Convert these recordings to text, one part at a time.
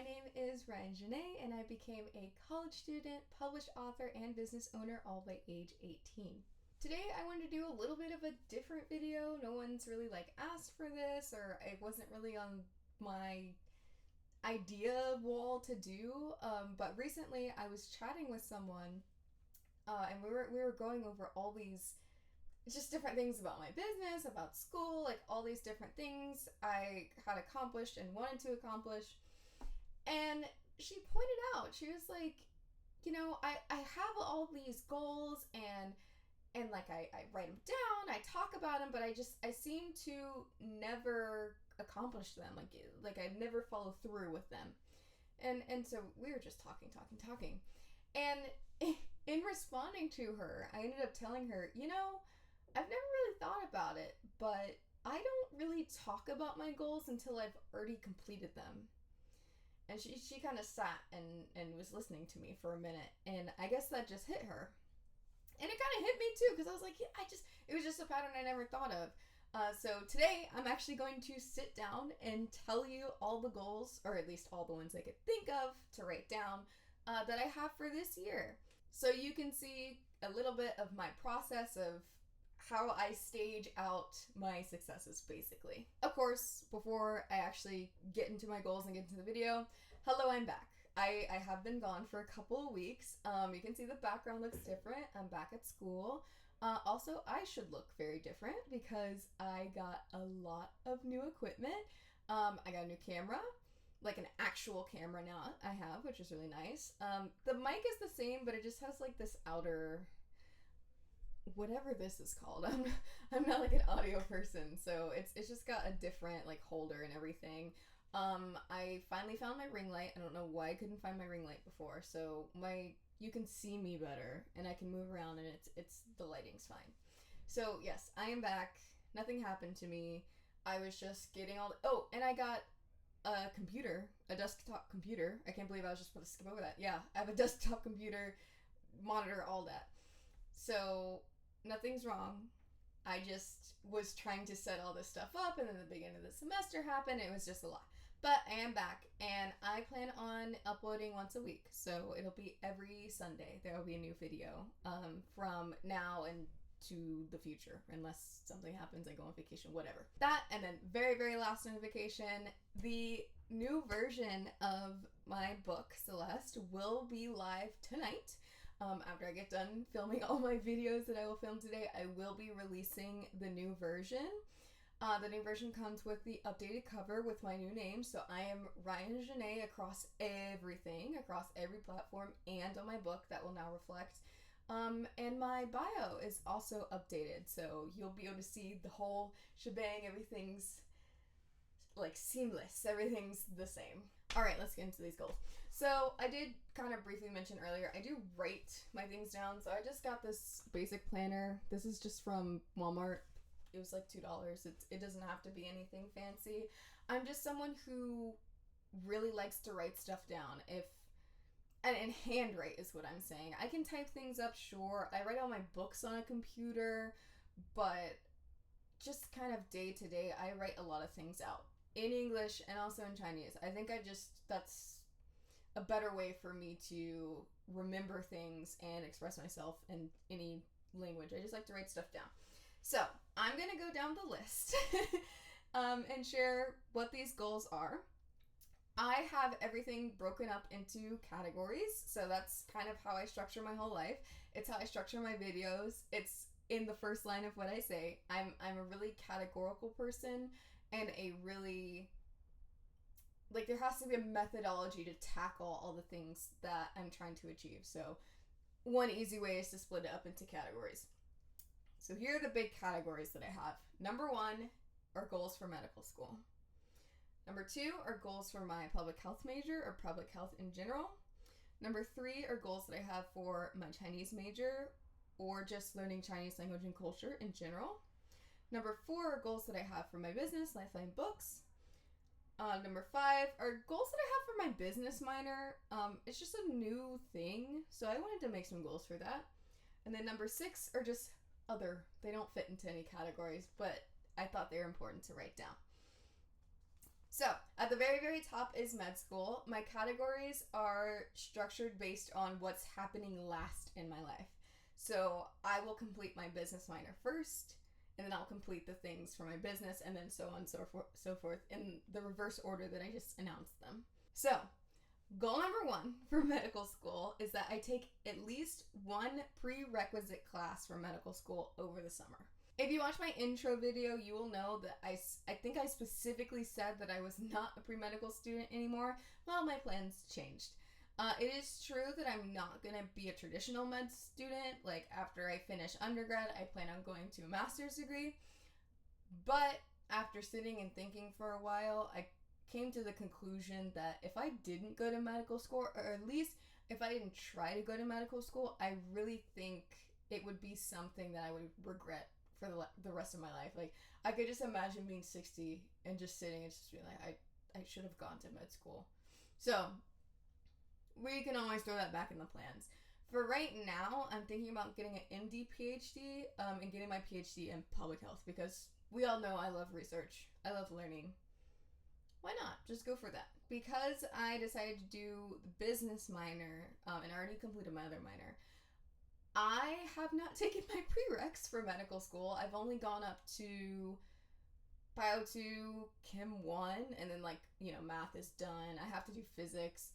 My name is RianeZhane, and I became a college student, published author, and business owner all by age 18. Today I wanted to do a little bit of a different video. No one's really asked for this, or it wasn't really on my idea wall to do, but recently I was chatting with someone and we were going over all these just different things about my business, about school, all these different things I had accomplished and wanted to accomplish. And she pointed out, she was like, I have all these goals and I write them down, I talk about them, but I seem to never accomplish them. I never follow through with them. And so we were just talking. And in responding to her, I ended up telling her, I've never really thought about it, but I don't really talk about my goals until I've already completed them. And she kind of sat and was listening to me for a minute, and I guess that just hit her. And it kind of hit me too, because I was like, it was just a pattern I never thought of. So today I'm actually going to sit down and tell you all the goals, or at least all the ones I could think of to write down, that I have for this year. So you can see a little bit of my process of how I stage out my successes, basically. Of course, before I actually get into my goals and get into the video, hello, I'm back. I have been gone for a couple of weeks. You can see the background looks different. I'm back at school. Also, I should look very different because I got a lot of new equipment. I got a new camera, an actual camera now I have, which is really nice. The mic is the same, but it just has this outer, whatever this is called. I'm not an audio person, so it's just got a different holder and everything. I finally found my ring light. I don't know why I couldn't find my ring light before. So you can see me better and I can move around, and it's the lighting's fine. So yes, I am back. Nothing happened to me. I was just getting and I got a computer, a desktop computer. I can't believe I was just about to skip over that. Yeah, I have a desktop computer, monitor, all that. So nothing's wrong. I just was trying to set all this stuff up, and then the beginning of the semester happened. It was just a lot. But I am back, and I plan on uploading once a week. So it'll be every Sunday. There will be a new video from now and to the future, unless something happens, I go on vacation, whatever. That, and then very, very last notification, the new version of my book, Celeste, will be live tonight. After I get done filming all my videos that I will film today, I will be releasing the new version. The new version comes with the updated cover with my new name. So I am RianeZhane across everything, across every platform, and on my book that will now reflect. And my bio is also updated. So you'll be able to see the whole shebang. Everything's seamless. Everything's the same. All right, let's get into these goals. So I did kind of briefly mention earlier, I do write my things down. So I just got this basic planner. This is just from Walmart. It was $2. It doesn't have to be anything fancy. I'm just someone who really likes to write stuff down. And handwrite is what I'm saying. I can type things up, sure. I write all my books on a computer, but just kind of day to day, I write a lot of things out. In English and also in Chinese. I think that's a better way for me to remember things and express myself in any language. I just like to write stuff down. So I'm going to go down the list and share what these goals are. I have everything broken up into categories. So that's kind of how I structure my whole life. It's how I structure my videos. It's in the first line of what I say. I'm a really categorical person. And a really, there has to be a methodology to tackle all the things that I'm trying to achieve. So one easy way is to split it up into categories. So here are the big categories that I have. Number 1 are goals for medical school. Number 2 are goals for my public health major or public health in general. Number 3 are goals that I have for my Chinese major or just learning Chinese language and culture in general. Number 4 are goals that I have for my business, Lifeline Books. Number 5 are goals that I have for my business minor. It's just a new thing, so I wanted to make some goals for that. And then number 6 are just other. They don't fit into any categories, but I thought they were important to write down. So, at the very, very top is med school. My categories are structured based on what's happening last in my life. So, I will complete my business minor first, and then I'll complete the things for my business, and then so on and so forth in the reverse order that I just announced them. So, goal number 1 for medical school is that I take at least one prerequisite class for medical school over the summer. If you watch my intro video, you will know that I think I specifically said that I was not a pre-medical student anymore. Well, my plans changed. It is true that I'm not going to be a traditional med student. Like, after I finish undergrad, I plan on going to a master's degree. But after sitting and thinking for a while, I came to the conclusion that if I didn't go to medical school, or at least if I didn't try to go to medical school, I really think it would be something that I would regret for the rest of my life. Like, I could just imagine being 60 and just sitting and just being like, I should have gone to med school. So, we can always throw that back in the plans. For right now, I'm thinking about getting an MD PhD and getting my PhD in public health, because we all know I love research. I love learning. Why not? Just go for that. Because I decided to do the business minor and I already completed my other minor, I have not taken my prereqs for medical school. I've only gone up to Bio 2, Chem 1, and then, like, you know, math is done. I have to do physics.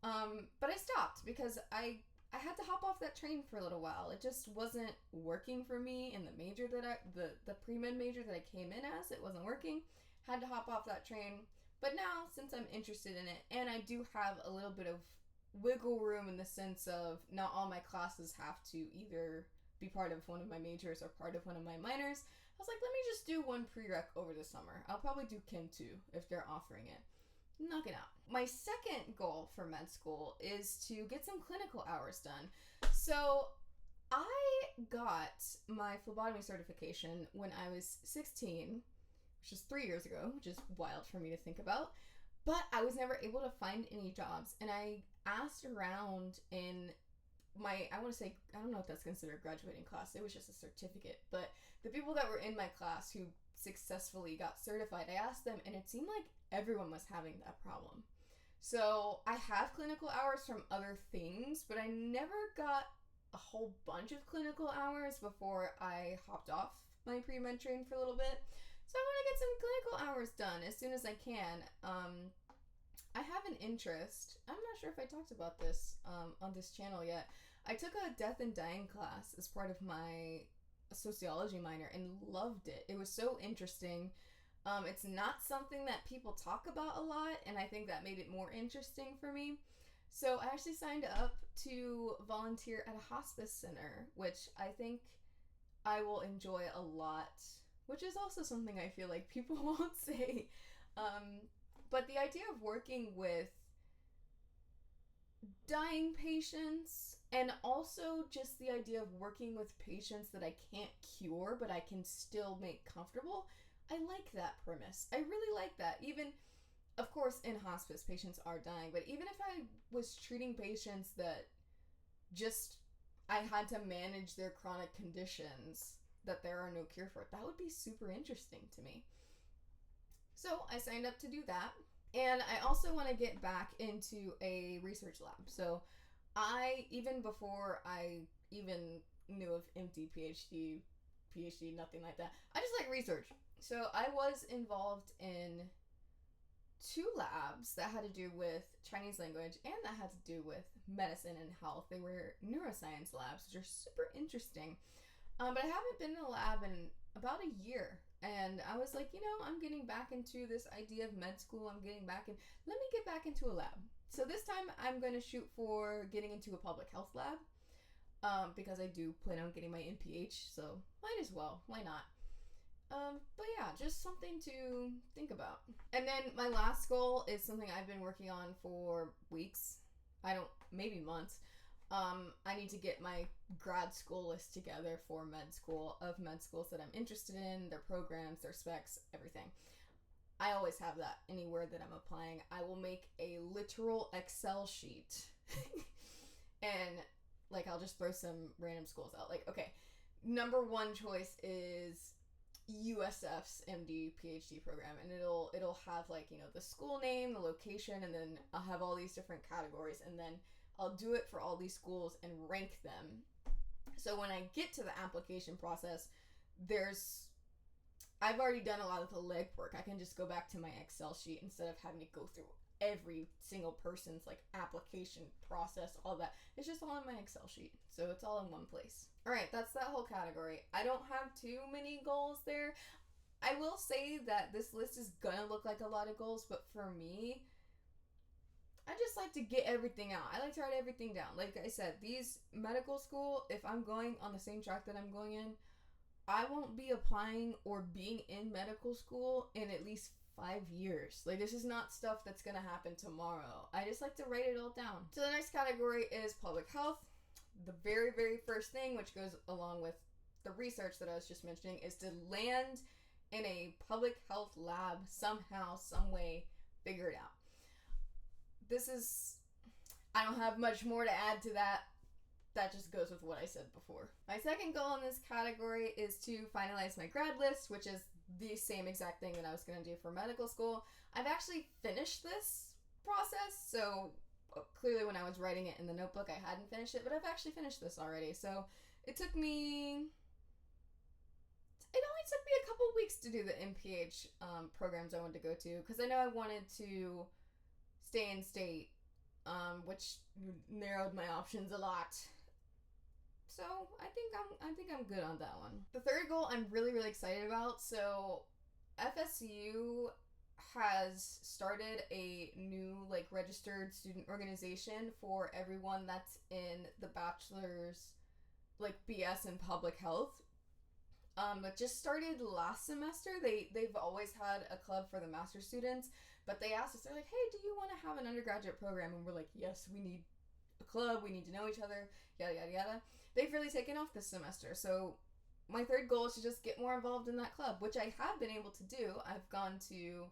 But I stopped because I had to hop off that train for a little while. It just wasn't working for me in the major that the pre-med major that I came in as. It wasn't working. Had to hop off that train. But now, since I'm interested in it, and I do have a little bit of wiggle room in the sense of not all my classes have to either be part of one of my majors or part of one of my minors, I was like, let me just do one prereq over the summer. I'll probably do Chem 2 if they're offering it. Knock it out. My second goal for med school is to get some clinical hours done. So I got my phlebotomy certification when I was 16, which is 3 years ago, which is wild for me to think about. But I was never able to find any jobs. And I asked around in my, I want to say, I don't know if that's considered a graduating class. It was just a certificate. But the people that were in my class who successfully got certified, I asked them, and it seemed like everyone was having that problem. So I have clinical hours from other things, but I never got a whole bunch of clinical hours before I hopped off my pre-med train for a little bit. So I want to get some clinical hours done as soon as I can. I have an interest. I'm not sure if I talked about this on this channel yet. I took a death and dying class as part of my sociology minor and loved it. It was so interesting. It's not something that people talk about a lot, and I think that made it more interesting for me. So I actually signed up to volunteer at a hospice center, which I think I will enjoy a lot, which is also something I feel like people won't say. But the idea of working with dying patients, and also just the idea of working with patients that I can't cure but I can still make comfortable, I like that premise. I really like that. Even, of course, in hospice, patients are dying, but even if I was treating patients that just I had to manage their chronic conditions that there are no cure for, that would be super interesting to me. So I signed up to do that. And I also want to get back into a research lab. So even before I even knew of MD, PhD, nothing like that, I just like research. So I was involved in 2 labs that had to do with Chinese language and that had to do with medicine and health. They were neuroscience labs, which are super interesting. But I haven't been in a lab in about a year. And I was like, I'm getting back into this idea of med school. Let me get back into a lab. So this time I'm going to shoot for getting into a public health lab because I do plan on getting my NPH. So might as well. Why not? But yeah, just something to think about. And then my last goal is something I've been working on for weeks. Maybe months. I need to get my grad school list together for med school, of med schools that I'm interested in, their programs, their specs, everything. I always have that anywhere that I'm applying. I will make a literal Excel sheet and I'll just throw some random schools out. Okay, number 1 choice is USF's MD PhD program, and it'll have like, you know, the school name, the location, and then I'll have all these different categories, and then I'll do it for all these schools and rank them. So when I get to the application process, I've already done a lot of the legwork. I can just go back to my Excel sheet instead of having to go through every single person's like application process, all that. It's just all in my Excel sheet. So it's all in one place. All right, that's that whole category. I don't have too many goals there. I will say that this list is gonna look like a lot of goals, but for me, I just like to get everything out. I like to write everything down. Like I said, these medical school, if I'm going on the same track that I'm going in, I won't be applying or being in medical school in at least 5 years. Like, this is not stuff that's gonna happen tomorrow. I just like to write it all down. So the next category is public health. The very, very first thing, which goes along with the research that I was just mentioning, is to land in a public health lab somehow, some way, figure it out. I don't have much more to add to that. That just goes with what I said before. My second goal in this category is to finalize my grad list, which is the same exact thing that I was going to do for medical school. I've actually finished this process, so clearly when I was writing it in the notebook, I hadn't finished it, but I've actually finished this already. So it only took me a couple weeks to do the MPH programs I wanted to go to, because I know I wanted to stay in state, which narrowed my options a lot. So I think I'm good on that one. The third goal I'm really, really excited about. So FSU has started a new like registered student organization for everyone that's in the bachelor's like BS in public health. It just started last semester. They've always had a club for the master students, but they asked us, they're like, hey, do you want to have an undergraduate program? And we're like, yes, we need a club, we need to know each other, yada yada yada. They've really taken off this semester, so my third goal is to just get more involved in that club, which I have been able to do. I've gone to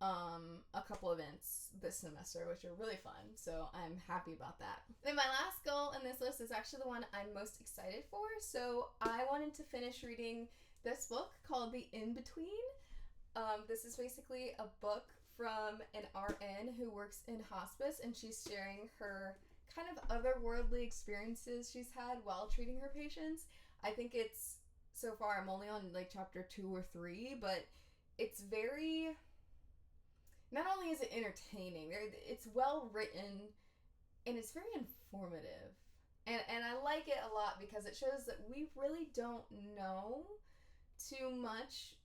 a couple events this semester, which are really fun, so I'm happy about that. Then my last goal in this list is actually the one I'm most excited for. So I wanted to finish reading this book called The In-Between. This is basically a book from an RN who works in hospice, and she's sharing her kind of otherworldly experiences she's had while treating her patients. I think it's, so far I'm only on like chapter 2 or 3, but it's very, not only is it entertaining, it's well written, and it's very informative. And I like it a lot because it shows that we really don't know too much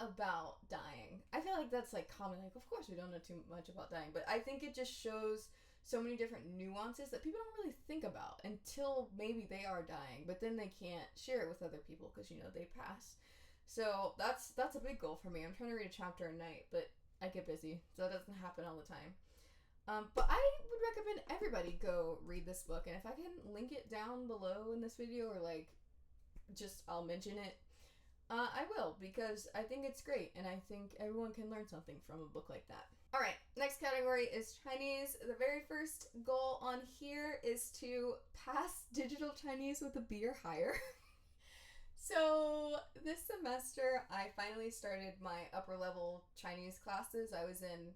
about dying. I feel like that's like common, like of course we don't know too much about dying, but I think it just shows so many different nuances that people don't really think about until maybe they are dying, but then they can't share it with other people because, you know, they pass. So that's a big goal for me. I'm trying to read a chapter a night, but I get busy, so that doesn't happen all the time. But I would recommend everybody go read this book, and if I can link it down below in this video, or like just I'll mention it, I will, because I think it's great, and I think everyone can learn something from a book like that. Alright, next category is Chinese. The very first goal on here is to pass digital Chinese with a B or higher. So this semester, I finally started my upper level Chinese classes. I was in,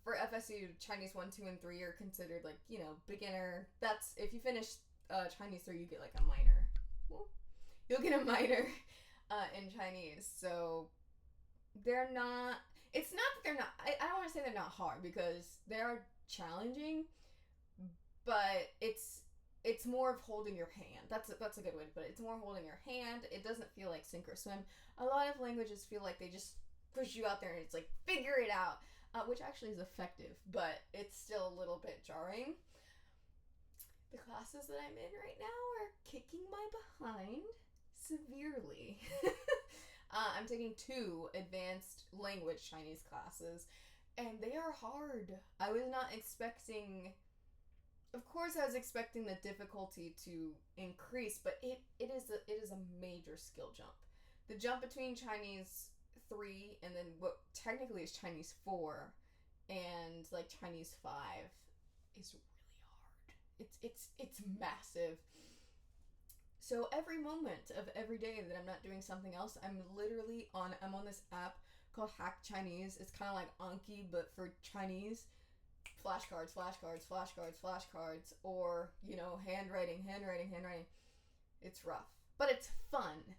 for FSU, Chinese 1, 2, and 3 are considered like, you know, beginner. That's, if you finish Chinese 3, you get like a minor. Well, you'll get a minor in Chinese. So they're not, it's not that they're not, I don't want to say they're not hard, because they are challenging, but it's more of holding your hand. That's a good way to put it. It's more holding your hand. It doesn't feel like sink or swim. A lot of languages feel like they just push you out there and it's like, figure it out, which actually is effective, but it's still a little bit jarring. The classes that I'm in right now are kicking my behind severely. I'm taking 2 advanced language Chinese classes, and they are hard. I was not expecting, of course I was expecting the difficulty to increase, but it is a major skill jump. The jump between Chinese 3 and then what technically is Chinese 4 and like Chinese 5 is really hard. It's massive. So every moment of every day that I'm not doing something else, I'm on this app called Hack Chinese. It's kind of like Anki, but for Chinese. Flashcards, or, handwriting. It's rough, but it's fun.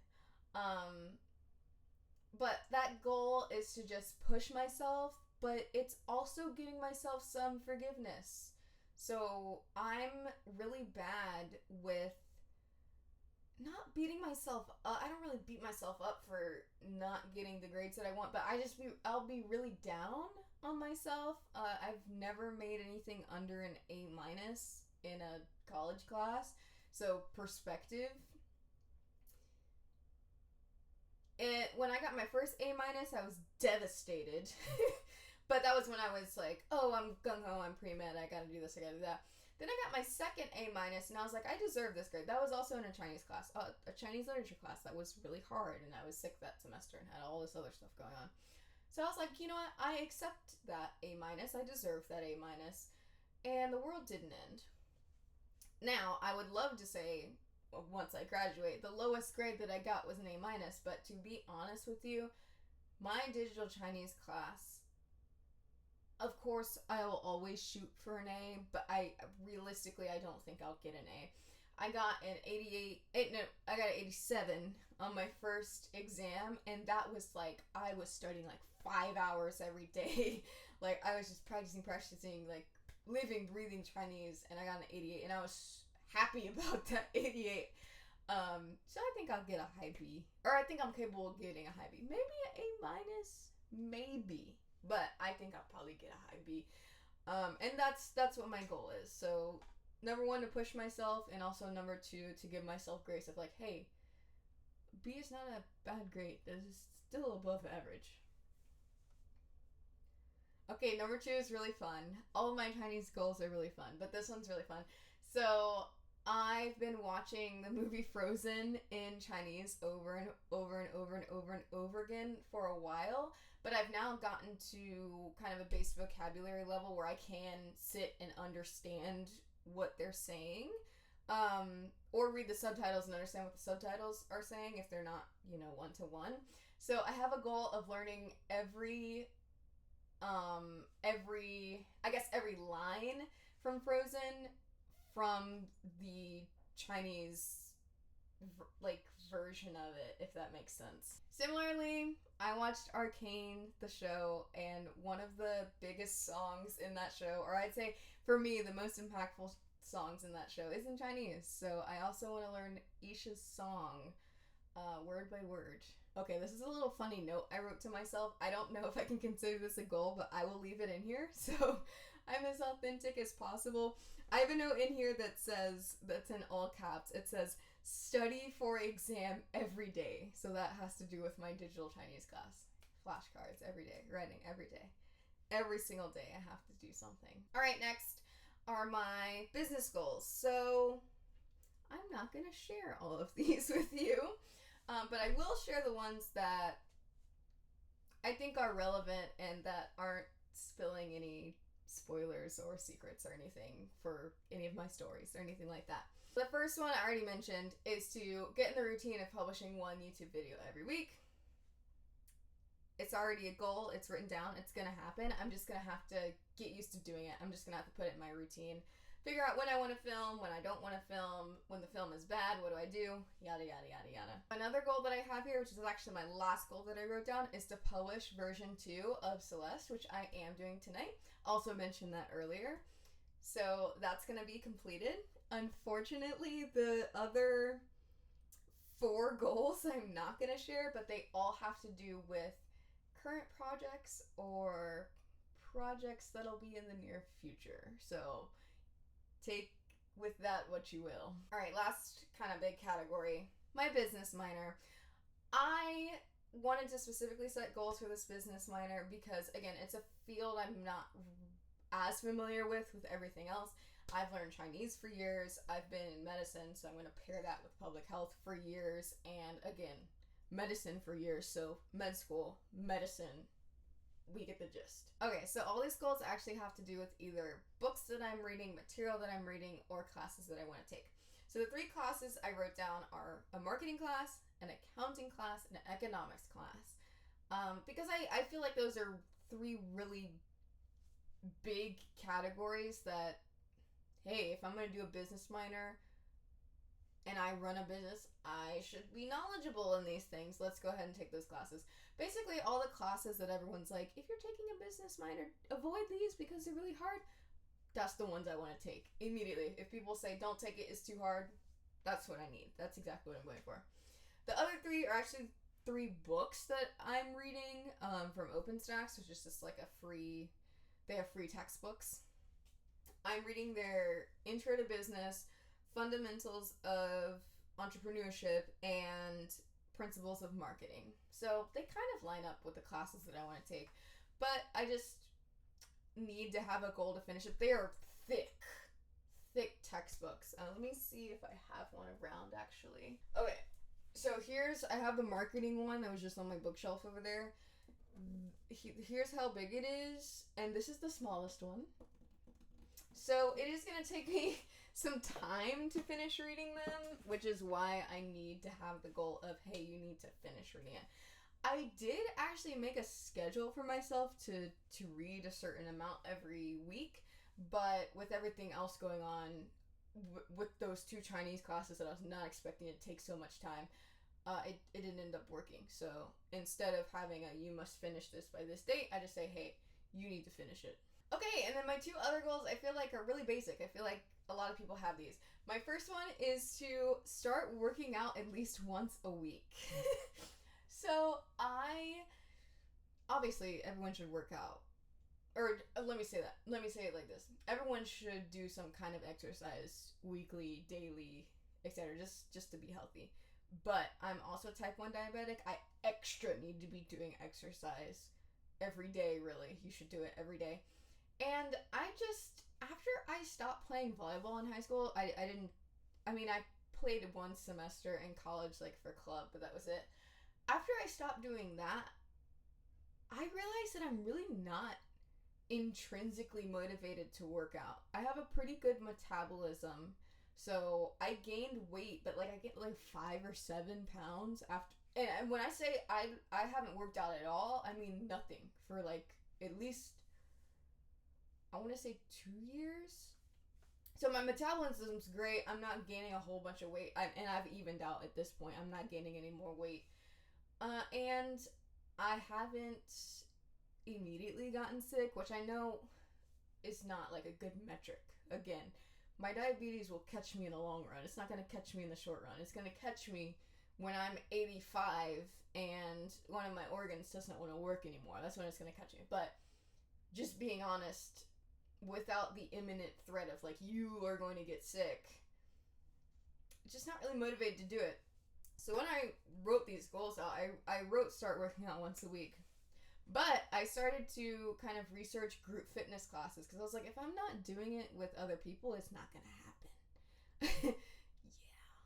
But that goal is to just push myself, but it's also giving myself some forgiveness. So I'm really bad with not beating myself up. I don't really beat myself up for not getting the grades that I want, but I'll be really down on myself. I've never made anything under an A- in a college class. So perspective. When I got my first A-, I was devastated. But that was when I was like, oh, I'm gung-ho, I'm pre-med, I gotta do this, I gotta do that. Then I got my second A-, and I was like, I deserve this grade. That was also in a Chinese class, a Chinese literature class that was really hard, and I was sick that semester and had all this other stuff going on. So I was like, you know what, I accept that A-, I deserve that A-, and the world didn't end. Now, I would love to say, once I graduate, the lowest grade that I got was an A-, but to be honest with you, my digital Chinese class, of course, I will always shoot for an A, but I don't think I'll get an A. I got an 87 on my first exam, and that was like, I was studying like 5 hours every day. Like, I was just practicing, like, living, breathing Chinese, and I got an 88, and I was happy about that 88. So I think I'll get a high B, or I think I'm capable of getting a high B. Maybe an A-, maybe, but I think I'll probably get a high B. And that's what my goal is. So number 1, to push myself, and also number 2, to give myself grace of like, hey, B is not a bad grade. It's still above average. Okay, number 2 is really fun. All of my Chinese goals are really fun, but this one's really fun. So I've been watching the movie Frozen in Chinese over and over again for a while, but I've now gotten to kind of a base vocabulary level where I can sit and understand what they're saying, or read the subtitles and understand what the subtitles are saying if they're not, one-to-one. So I have a goal of learning every line from Frozen from the Chinese version of it, if that makes sense. Similarly, I watched Arcane, the show, and one of the biggest songs in that show, or I'd say for me the most impactful songs in that show, is in Chinese. So I also want to learn Isha's song word by word. Okay, this is a little funny note I wrote to myself. I don't know if I can consider this a goal, but I will leave it in here, so I'm as authentic as possible. I have a note in here that's in all caps. It says, study for exam every day. So that has to do with my digital Chinese class. Flashcards every day, writing every day. Every single day I have to do something. All right, next are my business goals. So I'm not going to share all of these with you, but I will share the ones that I think are relevant and that aren't spilling any spoilers or secrets or anything for any of my stories or anything like that. The first one I already mentioned is to get in the routine of publishing 1 YouTube video every week. It's already a goal. It's written down. It's going to happen. I'm just going to have to get used to doing it. I'm just going to have to put it in my routine. Figure out when I want to film, when I don't want to film, when the film is bad, what do I do? Yada, yada, yada, yada. Another goal that I have here, which is actually my last goal that I wrote down, is to publish version 2 of Celeste, which I am doing tonight. Also mentioned that earlier. So that's going to be completed. Unfortunately, the other 4 goals I'm not going to share, but they all have to do with current projects or projects that'll be in the near future. So take with that what you will. All right, last kind of big category, my business minor. I wanted to specifically set goals for this business minor because, again, it's a field I'm not as familiar with everything else. I've learned Chinese for years. I've been in medicine, so I'm going to pair that with public health for years. And again, medicine for years. So med school, medicine, we get the gist. Okay, so all these goals actually have to do with either books that I'm reading, material that I'm reading, or classes that I want to take. So the 3 classes I wrote down are a marketing class, an accounting class, and an economics class. Because I feel like those are 3 really big categories that, hey, if I'm going to do a business minor and I run a business, I should be knowledgeable in these things. Let's go ahead and take those classes. Basically, all the classes that everyone's like, if you're taking a business minor, avoid these because they're really hard. That's the ones I want to take immediately. If people say, don't take it, it's too hard, that's what I need. That's exactly what I'm going for. The other 3 are actually 3 books that I'm reading from OpenStax, which is just like they have free textbooks. I'm reading their Intro to Business, Fundamentals of Entrepreneurship, and Principles of Marketing. So they kind of line up with the classes that I want to take, but I just need to have a goal to finish it. They are thick textbooks. Let me see if I have one around, actually. Okay, so I have the marketing one that was just on my bookshelf over there. Here's how big it is, and this is the smallest one. So it is going to take me some time to finish reading them, which is why I need to have the goal of, hey, you need to finish reading it. I did actually make a schedule for myself to read a certain amount every week, but with everything else going on, with those 2 Chinese classes that I was not expecting it to take so much time, it didn't end up working. So instead of having you must finish this by this date, I just say, hey, you need to finish it. Okay, and then my 2 other goals I feel like are really basic. I feel like a lot of people have these. My first one is to start working out at least once a week. So obviously everyone should work out. Or let me say it like this. Everyone should do some kind of exercise weekly, daily, etc. just to be healthy. But I'm also type 1 diabetic. I extra need to be doing exercise every day, really. You should do it every day. And after I stopped playing volleyball in high school, I played 1 semester in college, like for club, but that was it. After I stopped doing that, I realized that I'm really not intrinsically motivated to work out. I have a pretty good metabolism, so I gained weight, but like I gained like 5 or 7 pounds after. And when I say I haven't worked out at all, I mean nothing for like at least, I want to say 2 years. So my metabolism's great. I'm not gaining a whole bunch of weight, and I've evened out at this point. I'm not gaining any more weight, and I haven't immediately gotten sick, which I know is not like a good metric. Again, my diabetes will catch me in the long run. It's not going to catch me in the short run. It's going to catch me when I'm 85 and one of my organs doesn't want to work anymore. That's when it's going to catch me. But just being honest, without the imminent threat of like you are going to get sick, just not really motivated to do it. So when I wrote these goals out, I wrote start working out once a week. But I started to kind of research group fitness classes because I was like, if I'm not doing it with other people, it's not going to happen. Yeah,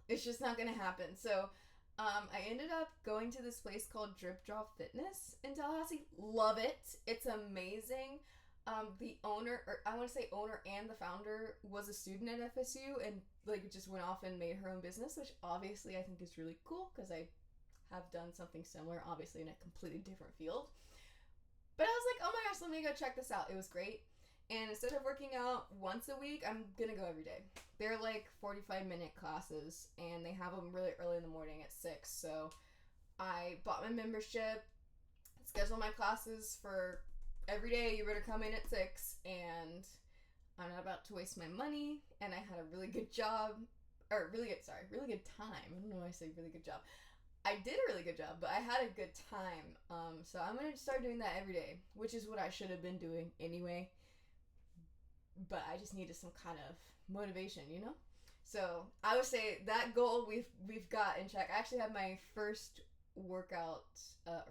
it's just not going to happen. So I ended up going to this place called Drip Drop Fitness in Tallahassee. Love it. It's amazing. The owner, or I want to say owner and the founder, was a student at FSU and like just went off and made her own business, which obviously I think is really cool because I have done something similar, obviously in a completely different field. But I was like, oh my gosh, let me go check this out. It was great. And instead of working out once a week, I'm going to go every day. They're like 45-minute classes, and they have them really early in the morning at 6. So I bought my membership, scheduled my classes for every day. You better come in at 6, and I'm not about to waste my money. And I had a really good job, or really good time. I don't know why I say really good job. I did a really good job, but I had a good time. So I'm going to start doing that every day, which is what I should have been doing anyway. But I just needed some kind of motivation, you know? So I would say that goal we've got in check. I actually had my first workout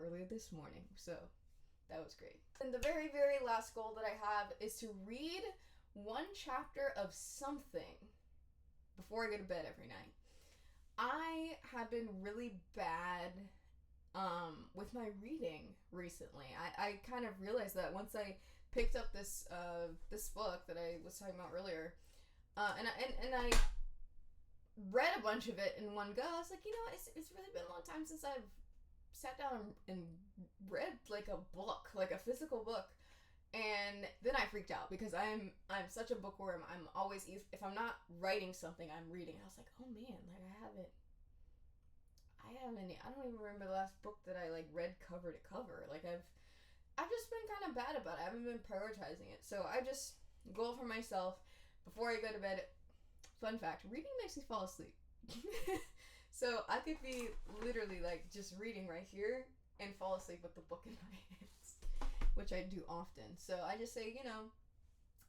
earlier this morning, so that was great. And the very, very last goal that I have is to read 1 chapter of something before I go to bed every night. I have been really bad with my reading recently. I kind of realized that once I picked up this book that I was talking about earlier, and read a bunch of it in one go. I was like, you know, it's really been a long time since I've sat down and read like a book, like a physical book. And then I freaked out because I'm such a bookworm. I'm always, if I'm not writing something, I'm reading. I was like, oh man, like I don't even remember the last book that I like read cover to cover. Like I've just been kind of bad about it. I haven't been prioritizing it. So I just goal for myself before I go to bed. Fun fact, reading makes me fall asleep. So I could be literally like just reading right here and fall asleep with the book in my hands, which I do often. So I just say, you know,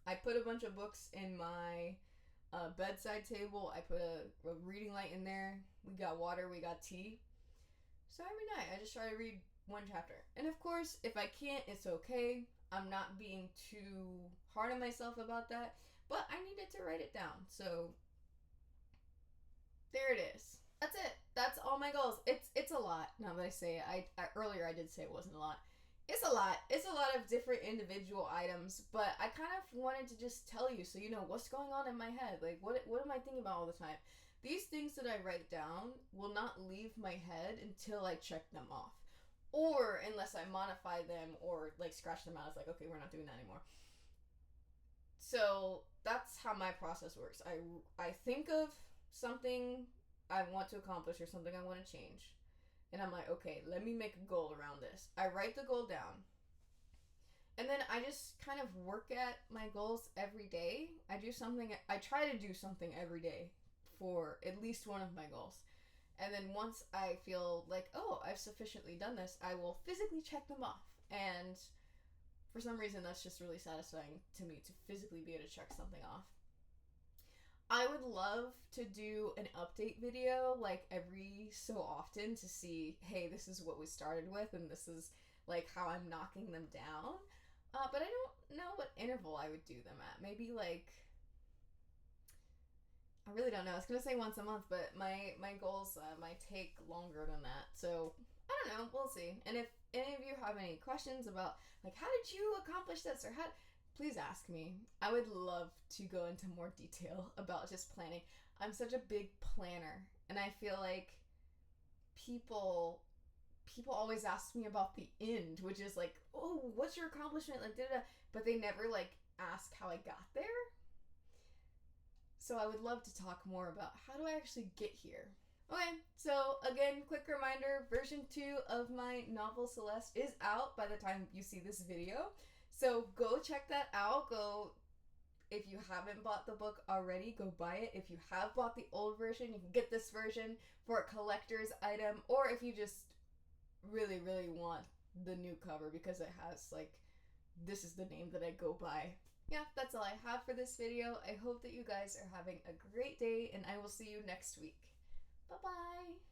I put a bunch of books in my bedside table. I put a reading light in there. We got water, we got tea. So every night I just try to read one chapter. And of course, if I can't, it's okay. I'm not being too hard on myself about that. But I needed to write it down. So there it is. That's it. That's all my goals. It's a lot. Now that I say it, I earlier I did say it wasn't a lot. It's a lot. It's a lot of different individual items, but I kind of wanted to just tell you so you know what's going on in my head. Like what am I thinking about all the time? These things that I write down will not leave my head until I check them off. Or unless I modify them or like scratch them out. It's like, okay, we're not doing that anymore. So that's how my process works. I think of something I want to accomplish or something I want to change. And I'm like, okay, let me make a goal around this. I write the goal down. And then I just kind of work at my goals every day. I try to do something every day for at least one of my goals. And then once I feel like, oh, I've sufficiently done this, I will physically check them off. And for some reason, that's just really satisfying to me to physically be able to check something off. I would love to do an update video like every so often to see, hey, this is what we started with and this is like how I'm knocking them down. But I don't know what interval I would do them at. Maybe like, I really don't know. I was going to say once a month, but my goals might take longer than that. So I don't know. We'll see. And if any of you have any questions about like, how did you accomplish this or please ask me. I would love to go into more detail about just planning. I'm such a big planner, and I feel like people always ask me about the end, which is like, oh, what's your accomplishment? Like, da-da-da. But they never like ask how I got there. So I would love to talk more about how do I actually get here. Okay, so again, quick reminder, version 2 of my novel Celeste is out by the time you see this video. So go check that out. If you haven't bought the book already, go buy it. If you have bought the old version, you can get this version for a collector's item. Or if you just really, really want the new cover because it has like, this is the name that I go by. Yeah, that's all I have for this video. I hope that you guys are having a great day and I will see you next week. Bye-bye.